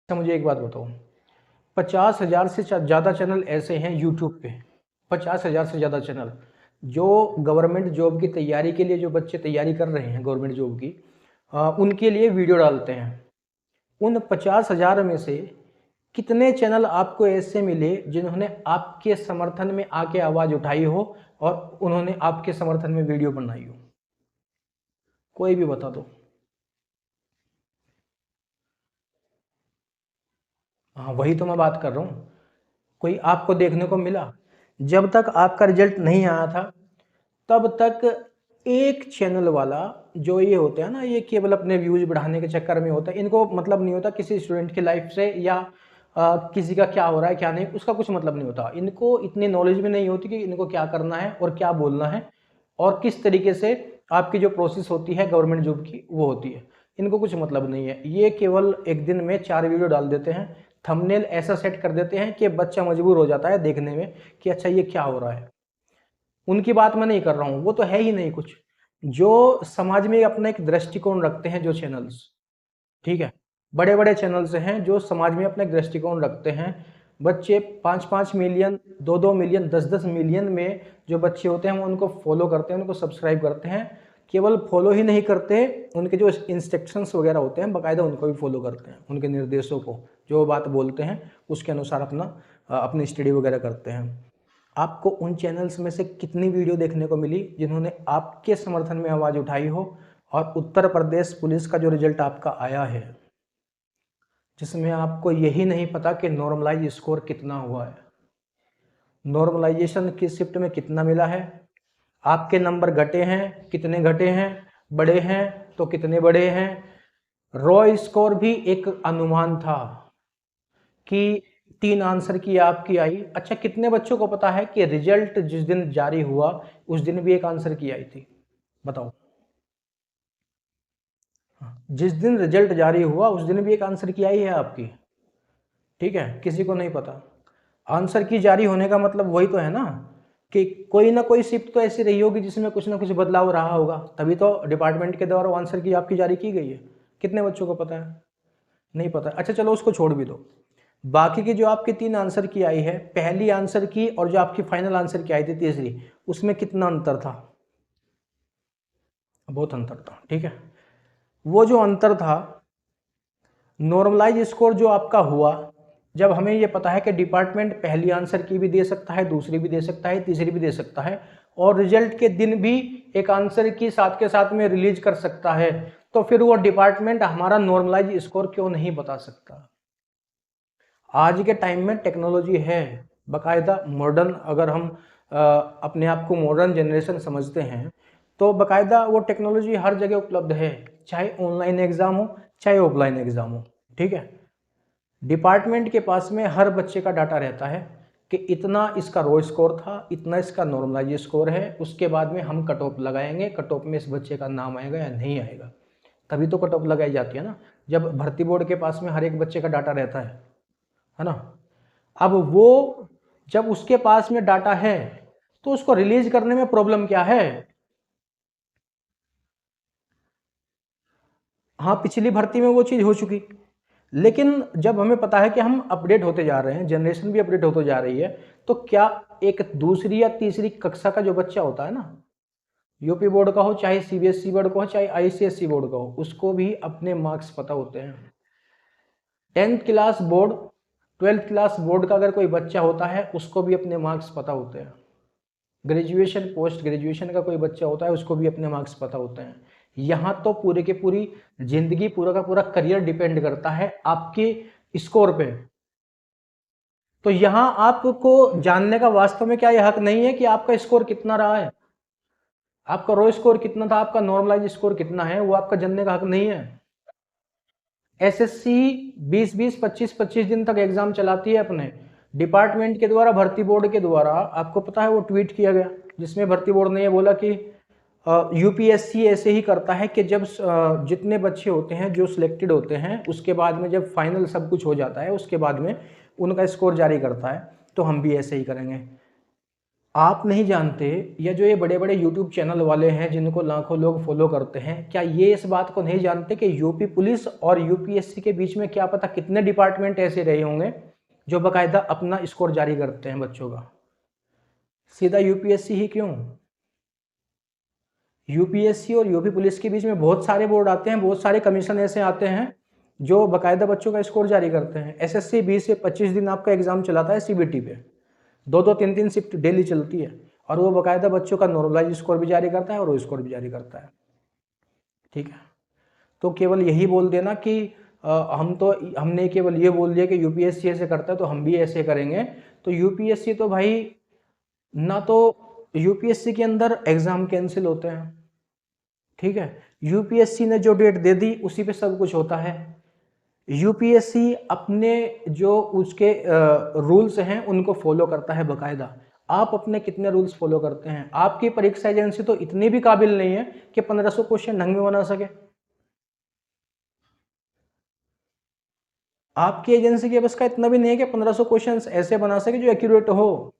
अच्छा मुझे एक बात बताओ, 50,000 से ज़्यादा चैनल ऐसे हैं यूट्यूब पे, 50,000 से ज़्यादा चैनल जो गवर्नमेंट जॉब की तैयारी के लिए, जो बच्चे तैयारी कर रहे हैं गवर्नमेंट जॉब की, उनके लिए वीडियो डालते हैं। उन 50,000 में से कितने चैनल आपको ऐसे मिले जिन्होंने आपके समर्थन में आके आवाज़ उठाई हो और उन्होंने आपके समर्थन में वीडियो बनाई हो? कोई भी बता दो। हाँ वही तो मैं बात कर रहा हूँ, कोई आपको देखने को मिला? जब तक आपका रिजल्ट नहीं आया था तब तक एक चैनल वाला, जो ये होते हैं ना, ये केवल अपने व्यूज बढ़ाने के चक्कर में होता है, इनको मतलब नहीं होता किसी स्टूडेंट की लाइफ से या किसी का क्या हो रहा है क्या नहीं, उसका कुछ मतलब नहीं होता। इनको इतनी नॉलेज भी नहीं होती कि इनको क्या करना है और क्या बोलना है और किस तरीके से आपकी जो प्रोसेस होती है गवर्नमेंट जॉब की वो होती है। इनको कुछ मतलब नहीं है, ये केवल एक दिन में 4 वीडियो डाल देते हैं, थंबनेल ऐसा सेट कर देते हैं कि बच्चा मजबूर हो जाता है देखने में कि अच्छा ये क्या हो रहा है। उनकी बात मैं नहीं कर रहा हूँ, वो तो है ही नहीं कुछ। जो समाज में अपना एक दृष्टिकोण रखते हैं जो चैनल्स, ठीक है, बड़े बड़े चैनल्स हैं जो समाज में अपना एक दृष्टिकोण रखते हैं। बच्चे 5-5 मिलियन, 2-2 मिलियन, 10-10 मिलियन में जो बच्चे होते हैं वो उनको फॉलो करते हैं, उनको सब्सक्राइब करते हैं। केवल फॉलो ही नहीं करते, उनके जो इंस्ट्रक्शंस वगैरह होते हैं बाकायदा उनको भी फॉलो करते हैं, उनके निर्देशों को, जो बात बोलते हैं उसके अनुसार अपनी स्टडी वगैरह करते हैं। आपको उन चैनल्स में से कितनी वीडियो देखने को मिली जिन्होंने आपके समर्थन में आवाज़ उठाई हो? और उत्तर प्रदेश पुलिस का जो रिजल्ट आपका आया है, जिसमें आपको यही नहीं पता कि नॉर्मलाइज स्कोर कितना हुआ है, नॉर्मलाइजेशन की शिफ्ट में कितना मिला है, आपके नंबर घटे हैं कितने घटे हैं, बड़े हैं तो कितने बड़े हैं। रॉ स्कोर भी एक अनुमान था कि 3 आंसर की आपकी आई। अच्छा कितने बच्चों को पता है कि रिजल्ट जिस दिन जारी हुआ उस दिन भी एक आंसर की आई थी? बताओ। जिस दिन रिजल्ट जारी हुआ उस दिन भी एक आंसर की आई है आपकी, ठीक है, किसी को नहीं पता। आंसर की जारी होने का मतलब वही तो है ना कि कोई ना कोई शिफ्ट तो ऐसी रही होगी जिसमें कुछ ना कुछ बदलाव रहा होगा, तभी तो डिपार्टमेंट के द्वारा आंसर की आपकी जारी की गई है। कितने बच्चों को पता है? नहीं पता। अच्छा चलो उसको छोड़ भी दो, बाकी की जो आपकी 3 आंसर की आई है, पहली आंसर की और जो आपकी फाइनल आंसर की आई थी तीसरी, उसमें कितना अंतर था? बहुत अंतर था, ठीक है। वो जो अंतर था, नॉर्मलाइज स्कोर जो आपका हुआ, जब हमें ये पता है कि डिपार्टमेंट पहली आंसर की भी दे सकता है, दूसरी भी दे सकता है, तीसरी भी दे सकता है और रिजल्ट के दिन भी एक आंसर की साथ के साथ में रिलीज कर सकता है, तो फिर वो डिपार्टमेंट हमारा नॉर्मलाइज स्कोर क्यों नहीं बता सकता? आज के टाइम में टेक्नोलॉजी है बाकायदा मॉडर्न, अगर हम अपने आप को मॉडर्न जनरेशन समझते हैं तो बाकायदा वो टेक्नोलॉजी हर जगह उपलब्ध है, चाहे ऑनलाइन एग्जाम हो चाहे ऑफलाइन एग्जाम हो, ठीक है। डिपार्टमेंट के पास में हर बच्चे का डाटा रहता है कि इतना इसका रो स्कोर था, इतना इसका नॉर्मलाइज स्कोर है, उसके बाद में हम कट ऑफ लगाएंगे, कट ऑफ में इस बच्चे का नाम आएगा या नहीं आएगा, तभी तो कट ऑफ लगाई जाती है ना। जब भर्ती बोर्ड के पास में हर एक बच्चे का डाटा रहता है ना। अब वो जब उसके पास में डाटा है तो उसको रिलीज करने में प्रॉब्लम क्या है? हाँ पिछली भर्ती में वो चीज हो चुकी, लेकिन जब हमें पता है कि हम अपडेट होते जा रहे हैं, जनरेशन भी अपडेट होते जा रही है, तो क्या एक दूसरी या तीसरी कक्षा का जो बच्चा होता है ना, यूपी बोर्ड का हो चाहे सीबीएसई बोर्ड का हो चाहे आईसीएसई बोर्ड का हो, उसको भी अपने मार्क्स पता होते हैं। 10th class board, 12th class board का अगर कोई बच्चा होता है उसको भी अपने मार्क्स पता होते हैं। ग्रेजुएशन पोस्ट ग्रेजुएशन का कोई बच्चा होता है उसको भी अपने मार्क्स पता होते हैं। यहाँ तो पूरे के पूरी जिंदगी, पूरा का पूरा करियर डिपेंड करता है आपके स्कोर पे। तो यहाँ आपको जानने का वास्तव में क्या यह हक नहीं है कि आपका स्कोर कितना रहा है, आपका रो स्कोर कितना था, आपका नॉर्मलाइज स्कोर कितना है, वो आपका जानने का हक नहीं है। एसएससी 20-20, 25-25 दिन तक एग्जाम चलाती है अपने डिपार्टमेंट के द्वारा, भर्ती बोर्ड के द्वारा। आपको पता है वो ट्वीट किया गया जिसमें भर्ती बोर्ड ने ये बोला कि यूपीएससी ऐसे ही करता है कि जब जितने बच्चे होते हैं जो सिलेक्टेड होते हैं उसके बाद में जब फाइनल सब कुछ हो जाता है उसके बाद में उनका स्कोर जारी करता है, तो हम भी ऐसे ही करेंगे। आप नहीं जानते, या जो ये बड़े बड़े यूट्यूब चैनल वाले हैं जिनको लाखों लोग फॉलो करते हैं, क्या ये इस बात को नहीं जानते कि यूपी पुलिस और यूपीएससी के बीच में क्या पता कितने डिपार्टमेंट ऐसे रहे होंगे जो बाकायदा अपना स्कोर जारी करते हैं बच्चों का। सीधा यूपीएससी ही क्यों, यूपीएससी और यूपी पुलिस के बीच में बहुत सारे बोर्ड आते हैं, बहुत सारे कमीशन ऐसे आते हैं जो बाकायदा बच्चों का स्कोर जारी करते हैं। एसएससी 20 से 25 दिन आपका एग्जाम चलाता है सीबीटी पे, 2-2 3-3 शिफ्ट डेली चलती है, और वो बाकायदा बच्चों का नॉर्मलाइज स्कोर भी जारी करता है और वो स्कोर भी जारी करता है। ठीक है, तो केवल यही बोल देना कि हमने केवल ये बोल दिया कि यूपीएससी ऐसे करता है तो हम भी ऐसे करेंगे, तो यूपीएससी तो भाई ना, तो यूपीएससी के अंदर एग्जाम कैंसिल होते हैं। ठीक है, यूपीएससी ने जो डेट दे दी उसी पे सब कुछ होता है। यूपीएससी अपने जो उसके रूल्स हैं उनको फॉलो करता है बकायदा। आप अपने कितने रूल्स फॉलो करते हैं? आपकी परीक्षा एजेंसी तो इतनी भी काबिल नहीं है कि 1500 क्वेश्चन ढंग में बना सके। आपकी एजेंसी के बस का इतना भी नहीं है कि 1500 क्वेश्चन ऐसे बना सके जो एक्यूरेट हो,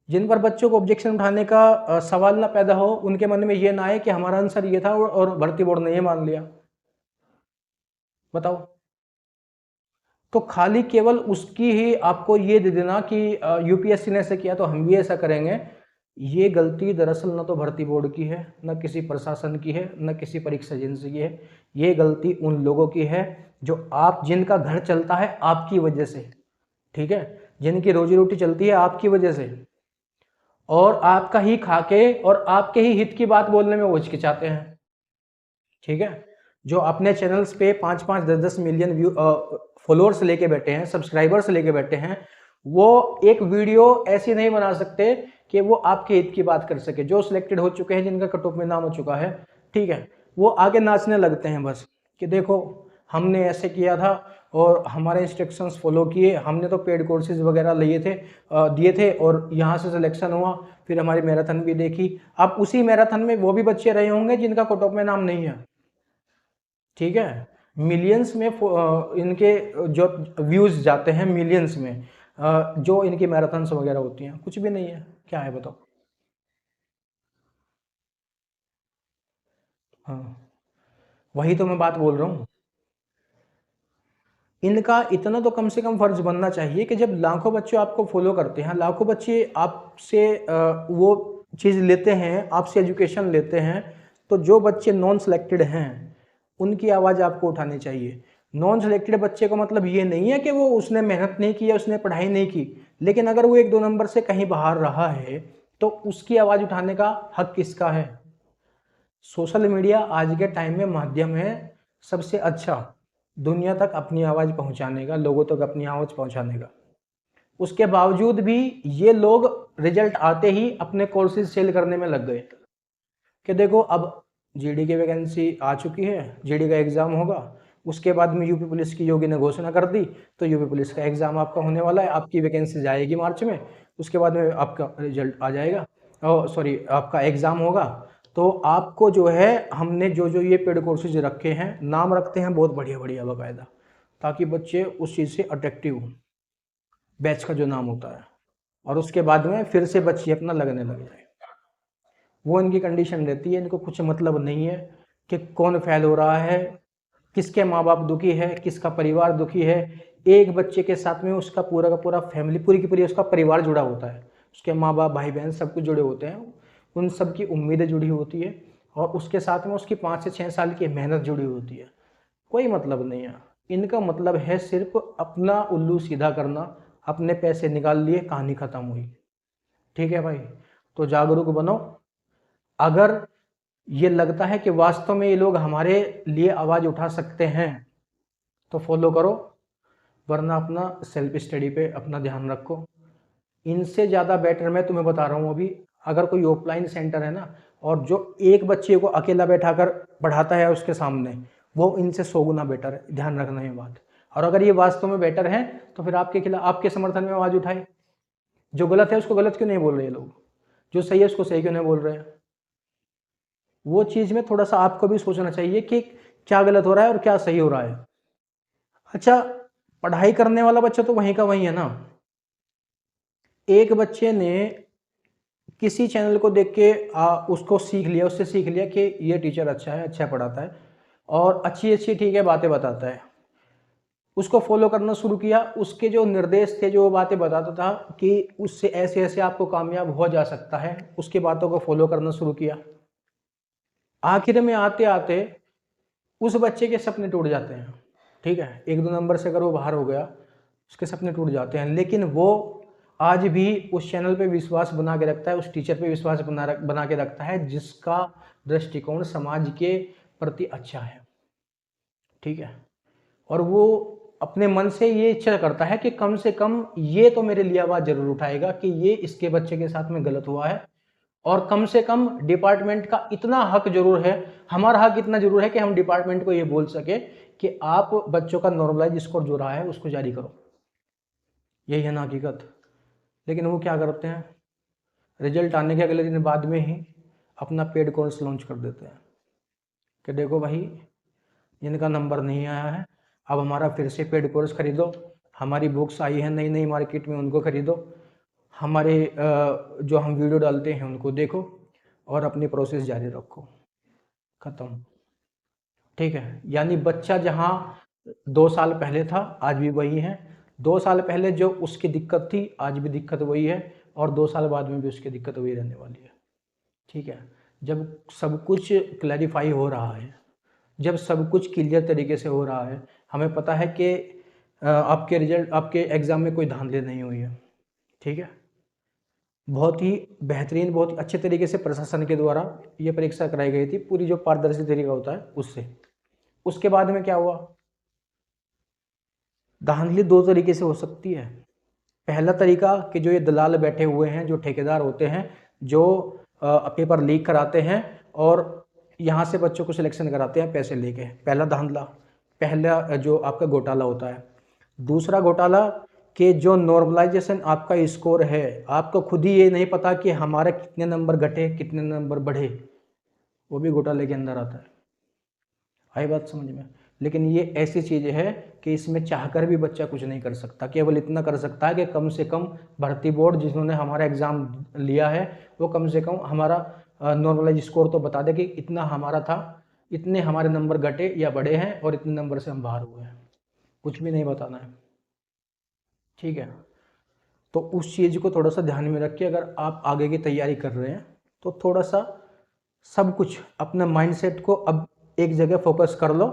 जिन पर बच्चों को ऑब्जेक्शन उठाने का सवाल ना पैदा हो, उनके मन में ये ना आए कि हमारा आंसर ये था और भर्ती बोर्ड ने ये मान लिया। बताओ, तो खाली केवल उसकी ही आपको ये दे देना कि यूपीएससी ने ऐसे किया तो हम भी ऐसा करेंगे, ये गलती दरअसल न तो भर्ती बोर्ड की है, न किसी प्रशासन की है, न किसी परीक्षा एजेंसी की है। ये गलती उन लोगों की है जो जिनका घर चलता है आपकी वजह से। ठीक है, जिनकी रोजी रोटी चलती है आपकी वजह से, और आपका ही खाके और आपके ही हित की बात बोलने में वो हिचकिचाते हैं। ठीक है, जो अपने चैनल्स पे 5-5, 10-10 मिलियन व्यू फॉलोअर्स लेके बैठे हैं, सब्सक्राइबर्स लेके बैठे हैं, वो एक वीडियो ऐसी नहीं बना सकते कि वो आपके हित की बात कर सके। जो सिलेक्टेड हो चुके हैं, जिनका कट ऑफ में नाम हो चुका है, ठीक है, वो आगे नाचने लगते हैं बस कि देखो हमने ऐसे किया था और हमारे इंस्ट्रक्शंस फॉलो किए, हमने तो पेड कोर्सेज वगैरह लिए थे, दिए थे और यहाँ से सिलेक्शन हुआ, फिर हमारी मैराथन भी देखी। अब उसी मैराथन में वो भी बच्चे रहे होंगे जिनका कट ऑफ में नाम नहीं है। ठीक है, मिलियंस में इनके जो व्यूज जाते हैं, मिलियंस में जो इनकी मैराथन्स वगैरह होती हैं, कुछ भी नहीं है। क्या है बताओ? हाँ, वही तो मैं बात बोल रहा हूँ। इनका इतना तो कम से कम फर्ज बनना चाहिए कि जब लाखों बच्चे आपको फॉलो करते हैं, लाखों बच्चे आपसे वो चीज़ लेते हैं, आपसे एजुकेशन लेते हैं, तो जो बच्चे नॉन सेलेक्टेड हैं उनकी आवाज़ आपको उठानी चाहिए। नॉन सेलेक्टेड बच्चे का मतलब ये नहीं है कि वो उसने मेहनत नहीं की या उसने पढ़ाई नहीं की, लेकिन अगर वो 1-2 नंबर से कहीं बाहर रहा है तो उसकी आवाज़ उठाने का हक किसका है? सोशल मीडिया आज के टाइम में माध्यम है सबसे अच्छा दुनिया तक अपनी आवाज़ पहुंचाने का, लोगों तक अपनी आवाज़ पहुंचाने का। उसके बावजूद भी ये लोग रिजल्ट आते ही अपने कोर्सेज सेल करने में लग गए कि देखो अब जीडी की वैकेंसी आ चुकी है, जीडी का एग्ज़ाम होगा, उसके बाद में यूपी पुलिस की योगी ने घोषणा कर दी, तो यूपी पुलिस का एग्ज़ाम आपका होने वाला है, आपकी वैकेंसी जाएगी मार्च में, उसके बाद में आपका रिजल्ट आ जाएगा, और सॉरी आपका एग्ज़ाम होगा। तो आपको जो है हमने जो जो ये पेड कोर्सेज रखे हैं, नाम रखते हैं बहुत बढ़िया बढ़िया बाकायदा, ताकि बच्चे उस चीज़ से अट्रैक्टिव हों, बैच का जो नाम होता है, और उसके बाद में फिर से बच्चे अपना लगने लग जाए। वो इनकी कंडीशन रहती है, इनको कुछ मतलब नहीं है कि कौन फेल हो रहा है, किसके माँ बाप दुखी है, किसका परिवार दुखी है। एक बच्चे के साथ में उसका पूरा का पूरा फैमिली, पूरी की पूरी उसका परिवार जुड़ा होता है, उसके माँ बाप, भाई बहन सब कुछ जुड़े होते हैं, उन सब की उम्मीदें जुड़ी होती है, और उसके साथ में उसकी 5 से 6 साल की मेहनत जुड़ी होती है। कोई मतलब नहीं है इनका, मतलब है सिर्फ अपना उल्लू सीधा करना, अपने पैसे निकाल लिए, कहानी खत्म हुई। ठीक है भाई, तो जागरूक बनो। अगर ये लगता है कि वास्तव में ये लोग हमारे लिए आवाज़ उठा सकते हैं तो फॉलो करो, वरना अपना सेल्फ स्टडी पे अपना ध्यान रखो। इनसे ज़्यादा बेटर मैं तुम्हें बता रहा हूँ अभी, अगर कोई ऑफलाइन सेंटर है ना, और जो एक बच्चे को अकेला बैठाकर पढ़ाता है उसके सामने, वो इनसे 100 गुना बेटर है, ध्यान रखना ये बात। और अगर ये वास्तव में बेटर है तो फिर आपके खिलाफ, आपके समर्थन में आवाज़ उठाए। जो गलत है उसको गलत क्यों नहीं बोल रहे लोग, जो सही है उसको सही क्यों नहीं बोल रहे हैं? वो चीज़ में थोड़ा सा आपको भी सोचना चाहिए कि क्या गलत हो रहा है और क्या सही हो रहा है। अच्छा, पढ़ाई करने वाला बच्चा तो वहीं का वहीं है ना। एक बच्चे ने किसी चैनल को देख के उसको सीख लिया, उससे सीख लिया कि ये टीचर अच्छा है, अच्छा पढ़ाता है और अच्छी अच्छी ठीक है बातें बताता है, उसको फॉलो करना शुरू किया। उसके जो निर्देश थे, जो बातें बताता था कि उससे ऐसे ऐसे आपको कामयाब हो जा सकता है, उसकी बातों को फॉलो करना शुरू किया। आखिर में आते आते उस बच्चे के सपने टूट जाते हैं। ठीक है, 1-2 नंबर से अगर वो बाहर हो गया, उसके सपने टूट जाते हैं, लेकिन वो आज भी उस चैनल पे विश्वास बना के रखता है, उस टीचर पे विश्वास बना के रखता है जिसका दृष्टिकोण समाज के प्रति अच्छा है। ठीक है, और वो अपने मन से ये इच्छा करता है कि कम से कम ये तो मेरे लिए आवाज जरूर उठाएगा कि ये इसके बच्चे के साथ में गलत हुआ है, और कम से कम डिपार्टमेंट का इतना हक जरूर है, हमारा हक इतना जरूर है कि हम डिपार्टमेंट को ये बोल सके कि आप बच्चों का नॉर्मलाइज स्कोर जो रहा है उसको जारी करो। यही है ना हकीकत। लेकिन वो क्या करते हैं, रिजल्ट आने के अगले दिन बाद में ही अपना पेड कोर्स लॉन्च कर देते हैं कि देखो भाई, इनका नंबर नहीं आया है, अब हमारा फिर से पेड कोर्स खरीदो, हमारी बुक्स आई हैं नई नई मार्केट में, उनको खरीदो, हमारे जो हम वीडियो डालते हैं उनको देखो और अपनी प्रोसेस जारी रखो, ख़त्म। ठीक है, यानी बच्चा जहाँ 2 साल पहले था आज भी वही है, 2 साल पहले जो उसकी दिक्कत थी आज भी दिक्कत वही है, और 2 साल बाद में भी उसकी दिक्कत वही रहने वाली है। ठीक है, जब सब कुछ क्लैरिफाई हो रहा है, जब सब कुछ क्लियर तरीके से हो रहा है, हमें पता है कि आपके रिजल्ट, आपके एग्ज़ाम में कोई धांधली नहीं हुई है। ठीक है, बहुत ही बेहतरीन, बहुत ही अच्छे तरीके से प्रशासन के द्वारा ये परीक्षा कराई गई थी, पूरी जो पारदर्शी तरीका होता है उससे। उसके बाद में क्या हुआ, धांधली 2 तरीके से हो सकती है। पहला तरीका कि जो ये दलाल बैठे हुए हैं, जो ठेकेदार होते हैं, जो पेपर लीक कराते हैं और यहाँ से बच्चों को सिलेक्शन कराते हैं पैसे लेके, पहला धांधला, पहला जो आपका घोटाला होता है। दूसरा घोटाला कि जो नॉर्मलाइजेशन आपका स्कोर है, आपको खुद ही ये नहीं पता कि हमारे कितने नंबर घटे कितने नंबर बढ़े, वो भी घोटाले के अंदर आता है। आई बात समझ में। लेकिन ये ऐसी चीज़ है कि इसमें चाहकर भी बच्चा कुछ नहीं कर सकता, केवल इतना कर सकता है कि कम से कम भर्ती बोर्ड जिन्होंने हमारा एग्ज़ाम लिया है वो कम से कम हमारा नॉर्मलाइज स्कोर तो बता दे कि इतना हमारा था, इतने हमारे नंबर घटे या बढ़े हैं और इतने नंबर से हम बाहर हुए हैं, कुछ भी नहीं बताना है। ठीक है, तो उस चीज़ को थोड़ा सा ध्यान में रखिए। अगर आप आगे की तैयारी कर रहे हैं तो थोड़ा सा सब कुछ अपना माइंडसेट को अब एक जगह फोकस कर लो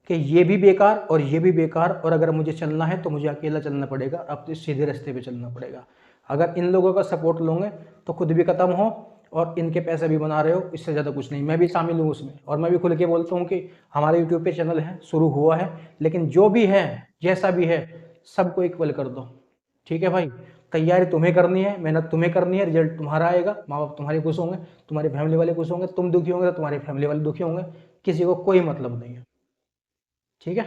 कि ये भी बेकार और ये भी बेकार, और अगर मुझे चलना है तो मुझे अकेला चलना पड़ेगा, अब तो सीधे रास्ते पे चलना पड़ेगा। अगर इन लोगों का सपोर्ट लोगे तो खुद भी खत्म हो और इनके पैसे भी बना रहे हो, इससे ज़्यादा कुछ नहीं। मैं भी शामिल हूँ उसमें, और मैं भी खुल के बोलता हूँ कि हमारे यूट्यूब पे चैनल है, शुरू हुआ है, लेकिन जो भी है जैसा भी है सबको इक्वल कर दो। ठीक है भाई, तैयारी तुम्हें करनी है, मेहनत तुम्हें करनी है, रिजल्ट तुम्हारा आएगा, माँ बाप तुम्हारे खुश होंगे, तुम्हारी फैमिली वाले खुश होंगे, तुम दुखी होंगे तो तुम्हारी फैमिली वाले दुखी होंगे, किसी को कोई मतलब नहीं है। ठीक है।